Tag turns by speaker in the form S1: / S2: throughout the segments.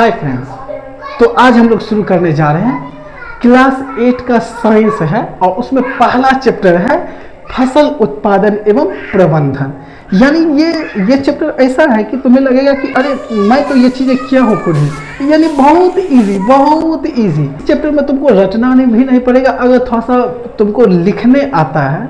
S1: Hi friends, तो आज हम लोग शुरू करने जा रहे हैं क्लास 8 का साइंस है और उसमें पहला चैप्टर है फसल उत्पादन एवं प्रबंधन। यानी ये चैप्टर ऐसा है कि तुम्हें लगेगा कि अरे मैं तो ये चीज़ें क्या हूँ खुद ही, यानी बहुत इजी चैप्टर में तुमको रटना भी नहीं पड़ेगा। अगर थोड़ा सा तुमको लिखने आता है,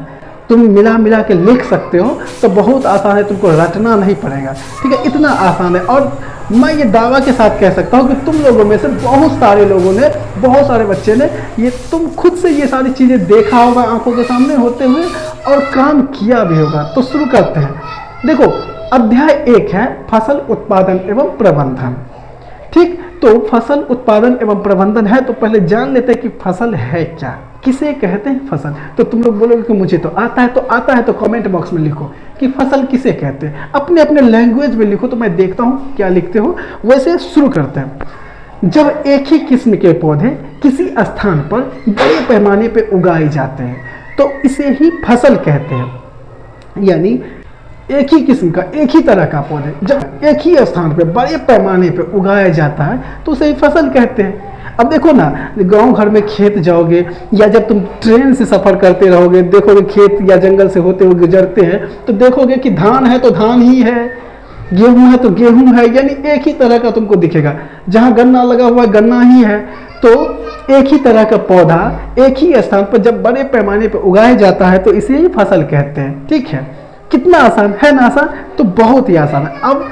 S1: तुम मिला के लिख सकते हो तो बहुत आसान है, तुमको रटना नहीं पड़ेगा। ठीक है, इतना आसान है। और मैं ये दावा के साथ कह सकता हूँ कि तुम लोगों में से बहुत सारे लोगों ने, बहुत सारे बच्चे ने ये तुम खुद से ये सारी चीज़ें देखा होगा आंखों के सामने होते हुए और काम किया भी होगा। तो शुरू करते हैं। देखो, अध्याय 1 है फसल उत्पादन एवं प्रबंधन। ठीक, तो फसल उत्पादन एवं प्रबंधन है तो पहले जान लेते हैं कि फसल है क्या, किसे कहते हैं फसल। तो तुम लोग बोलोगे कि मुझे तो आता है, तो कमेंट बॉक्स में लिखो कि फसल किसे कहते हैं। अपने अपने लैंग्वेज में लिखो तो मैं देखता हूँ क्या लिखते हो। वैसे शुरू करते हैं। जब एक ही किस्म के पौधे किसी स्थान पर बड़े पैमाने पर उगाए जाते हैं तो इसे ही फसल कहते हैं। यानी एक ही किस्म का, एक ही तरह का पौधे जब एक ही स्थान पर बड़े पैमाने पर उगाया जाता है तो उसे ही फसल कहते हैं। अब देखो ना, गांव घर में खेत जाओगे या जब तुम ट्रेन से सफ़र करते रहोगे, देखोगे खेत या जंगल से होते हुए गुजरते हैं तो देखोगे कि धान है तो धान ही है, गेहूं है तो गेहूं है, यानी एक ही तरह का तुमको दिखेगा। जहाँ गन्ना लगा हुआ है गन्ना ही है। तो एक ही तरह का पौधा एक ही स्थान पर जब बड़े पैमाने पर उगाया जाता है तो इसे ही फसल कहते हैं। ठीक है, कितना आसान है ना? आसान तो बहुत ही आसान है। अब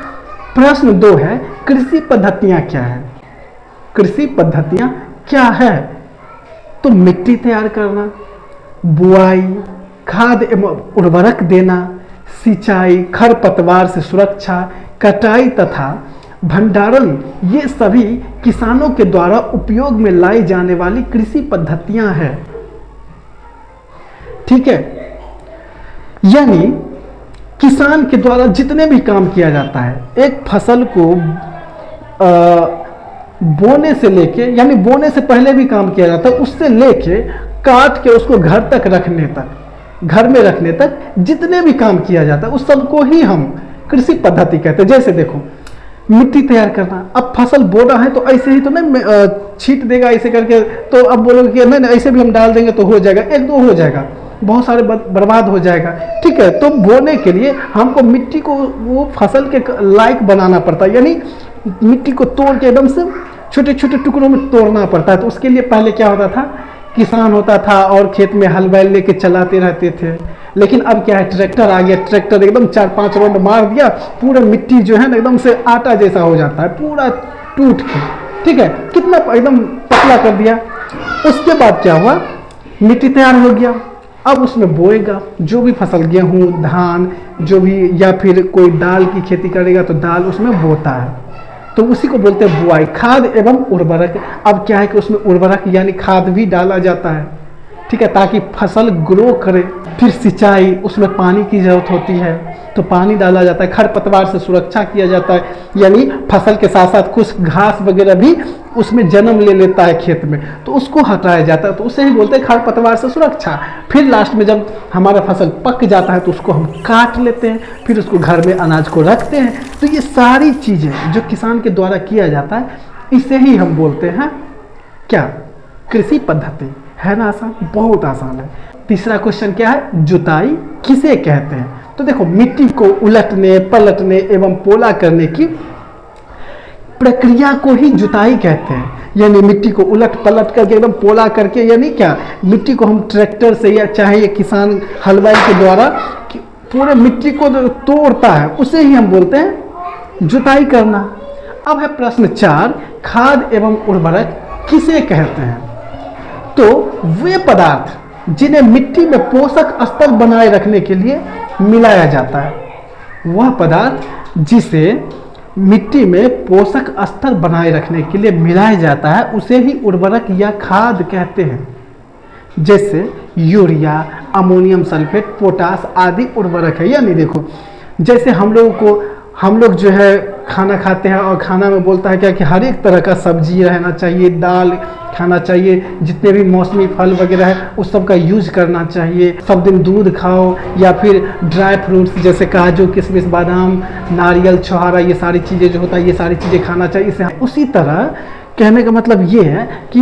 S1: प्रश्न 2 है, कृषि पद्धतियाँ क्या है? कृषि पद्धतियाँ क्या है? तो मिट्टी तैयार करना, बुआई, खाद एवं उर्वरक देना, सिंचाई, खरपतवार से सुरक्षा, कटाई तथा भंडारण, ये सभी किसानों के द्वारा उपयोग में लाई जाने वाली कृषि पद्धतियाँ हैं। ठीक है, यानी किसान के द्वारा जितने भी काम किया जाता है, एक फसल को बोने से लेके, यानी बोने से पहले भी काम किया जाता है, उससे लेके काट के उसको घर तक रखने तक, घर में रखने तक जितने भी काम किया जाता है उस सबको ही हम कृषि पद्धति कहते हैं। जैसे देखो, मिट्टी तैयार करना, अब फसल बोना है तो ऐसे ही तो नहीं छीट देगा ऐसे करके, तो अब बोलोगे कि नहीं ऐसे भी हम डाल देंगे तो हो जाएगा, 1-2 हो जाएगा, बहुत सारे बर्बाद हो जाएगा। ठीक है, तो बोने के लिए हमको मिट्टी को वो फसल के लायक बनाना पड़ता है, यानी मिट्टी को तोड़ के एकदम से छोटे छोटे टुकड़ों में तोड़ना पड़ता है। तो उसके लिए पहले क्या होता था, किसान होता था और खेत में हल बैल लेके चलाते रहते थे। लेकिन अब क्या है, ट्रैक्टर आ गया, ट्रैक्टर एकदम 4-5 राउंड मार दिया, पूरा मिट्टी जो है ना एकदम से आटा जैसा हो जाता है, पूरा टूट के। ठीक है, कितना एकदम पतला कर दिया। उसके बाद क्या हुआ, मिट्टी तैयार हो गया, अब उसमें बोएगा जो भी फसल, गेहूँ, धान, जो भी, या फिर कोई दाल की खेती करेगा तो दाल उसमें बोता है, तो उसी को बोलते हैं बुआई। खाद एवं उर्वरक, अब क्या है कि उसमें उर्वरक यानी खाद भी डाला जाता है। ठीक है, ताकि फसल ग्रो करे। फिर सिंचाई, उसमें पानी की जरूरत होती है तो पानी डाला जाता है। खरपतवार से सुरक्षा किया जाता है, यानी फसल के साथ साथ कुछ घास वगैरह भी उसमें जन्म ले लेता है खेत में, तो उसको हटाया जाता है, तो उसे ही बोलते हैं खरपतवार से सुरक्षा। फिर लास्ट में जब हमारा फसल पक जाता है तो उसको हम काट लेते हैं, फिर उसको घर में अनाज को रखते हैं। तो ये सारी चीज़ें जो किसान के द्वारा किया जाता है, इसे ही हम बोलते हैं क्या, कृषि पद्धति। है ना आसान? बहुत आसान है। तीसरा क्वेश्चन क्या है, जुताई किसे कहते हैं? तो देखो, मिट्टी को उलटने, पलटने एवं पोला करने की प्रक्रिया को ही जुताई कहते हैं। यानी मिट्टी को उलट पलट करके एकदम पोला करके, यानी क्या, मिट्टी को हम ट्रैक्टर से या चाहे किसान हलवाई के द्वारा पूरे मिट्टी को तोड़ता है, उसे ही हम बोलते हैं जुताई करना। अब है प्रश्न 4, खाद एवं उर्वरक किसे कहते हैं? तो वे पदार्थ जिन्हें मिट्टी में पोषक स्तर बनाए रखने के लिए मिलाया जाता है, वह पदार्थ जिसे मिट्टी में पोषक स्तर बनाए रखने के लिए मिलाया जाता है उसे ही उर्वरक या खाद कहते हैं। जैसे यूरिया, अमोनियम सल्फेट, पोटास आदि उर्वरक है। यानी देखो, जैसे हम लोगों को हम लोग जो है खाना खाते हैं और खाना में बोलता है क्या कि हर एक तरह का सब्जी रहना चाहिए, दाल खाना चाहिए, जितने भी मौसमी फल वगैरह है उस सब का यूज करना चाहिए, सब दिन दूध खाओ, या फिर ड्राई फ्रूट्स जैसे काजू किशमिश बादाम नारियल छोहारा ये सारी चीज़ें जो होता है ये सारी चीज़ें खाना चाहिए। इससे उसी तरह कहने का मतलब ये है कि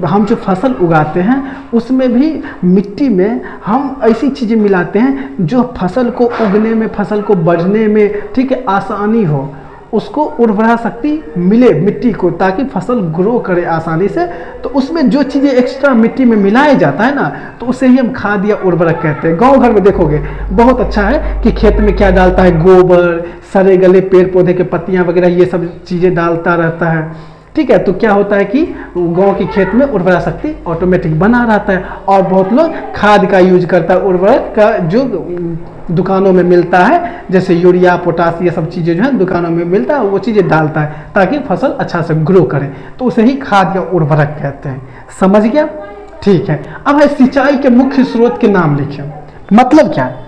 S1: हम जो फसल उगाते हैं उसमें भी मिट्टी में हम ऐसी चीज़ें मिलाते हैं जो फसल को उगने में, फसल को बढ़ने में, ठीक है, आसानी हो, उसको उर्वरा शक्ति मिले मिट्टी को, ताकि फसल ग्रो करे आसानी से। तो उसमें जो चीज़ें एक्स्ट्रा मिट्टी में मिलाया जाता है ना, तो उसे ही हम खाद या उर्वरक कहते हैं। गांव घर में देखोगे बहुत अच्छा है कि खेत में क्या डालता है, गोबर, सड़े गले पेड़ पौधे के पत्तियां वगैरह ये सब चीज़ें डालता रहता है, ठीक है। तो क्या होता है कि गांव के खेत में उर्वरा शक्ति ऑटोमेटिक बना रहता है। और बहुत लोग खाद का यूज करता है, उर्वरक का जो दुकानों में मिलता है, जैसे यूरिया पोटास ये सब चीज़ें जो है दुकानों में मिलता है वो चीज़ें डालता है ताकि फसल अच्छा से ग्रो करे, तो उसे ही खाद या उर्वरक कहते हैं। समझ गया? ठीक है। अब है सिंचाई के मुख्य स्रोत के नाम लिखिए। मतलब क्या है?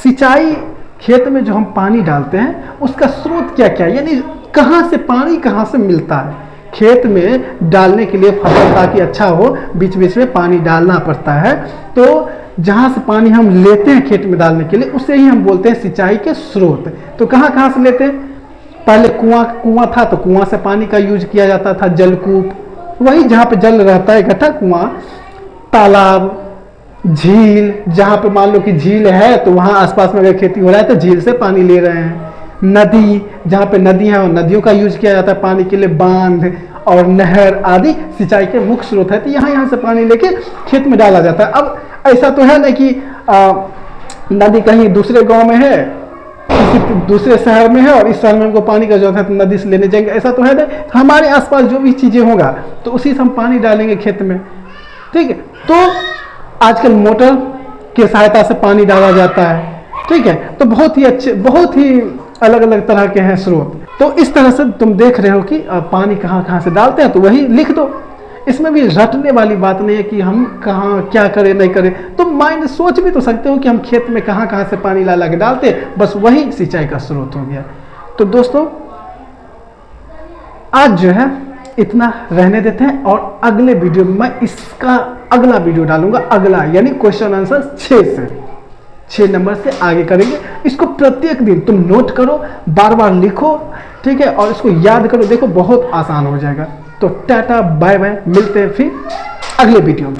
S1: सिंचाई खेत में जो हम पानी डालते हैं उसका स्रोत क्या क्या है, यानी कहाँ से पानी कहाँ से मिलता है। खेत में डालने के लिए फसल ताकि अच्छा हो बीच बीच में पानी डालना पड़ता है, तो जहाँ से पानी हम लेते हैं खेत में डालने के लिए उसे ही हम बोलते हैं सिंचाई के स्रोत। तो कहाँ से लेते हैं? पहले कुआं था तो कुआं से पानी का यूज किया जाता था, जलकूप, वही जहाँ पे जल रहता है इकट्ठा, कुआं, तालाब, झील, जहाँ पे मान लो कि झील है तो वहाँ आसपास में अगर खेती हो रहा है तो झील से पानी ले रहे हैं, नदी, जहाँ पे नदी है नदियों का यूज किया जाता है पानी के लिए, बांध और नहर आदि सिंचाई के मुख्य स्रोत है। तो यहाँ से पानी लेके खेत में डाला जाता है। अब ऐसा तो है ना कि नदी कहीं दूसरे गांव में है, किसी दूसरे शहर में है और इस शहर में हमको पानी का जरूरत है तो नदी से लेने जाएंगे, ऐसा तो है ना। तो हमारे आसपास जो भी चीज़ें होगा तो उसी से हम पानी डालेंगे खेत में, ठीक है। तो आजकल मोटर की सहायता से पानी डाला जाता है, ठीक है। तो बहुत ही अच्छे, बहुत ही अलग अलग तरह के हैं स्रोत। तो इस तरह से तुम देख रहे हो कि पानी कहाँ से डालते हैं, तो वही लिख दो। इसमें भी रटने वाली बात नहीं है कि हम कहाँ क्या करें नहीं करें, तो माइंड सोच भी तो सकते हो कि हम खेत में कहाँ से पानी ला के डालते हैं, बस वही सिंचाई का स्रोत हो गया। तो दोस्तों आज जो है इतना रहने देते हैं, और अगले वीडियो में मैं इसका अगला वीडियो डालूंगा, अगला यानी क्वेश्चन आंसर 6 नंबर से आगे करेंगे। इसको प्रत्येक दिन तुम नोट करो, बार बार लिखो, ठीक है, और इसको याद करो, देखो बहुत आसान हो जाएगा। तो टाटा बाय बाय, मिलते हैं फिर अगले वीडियो में।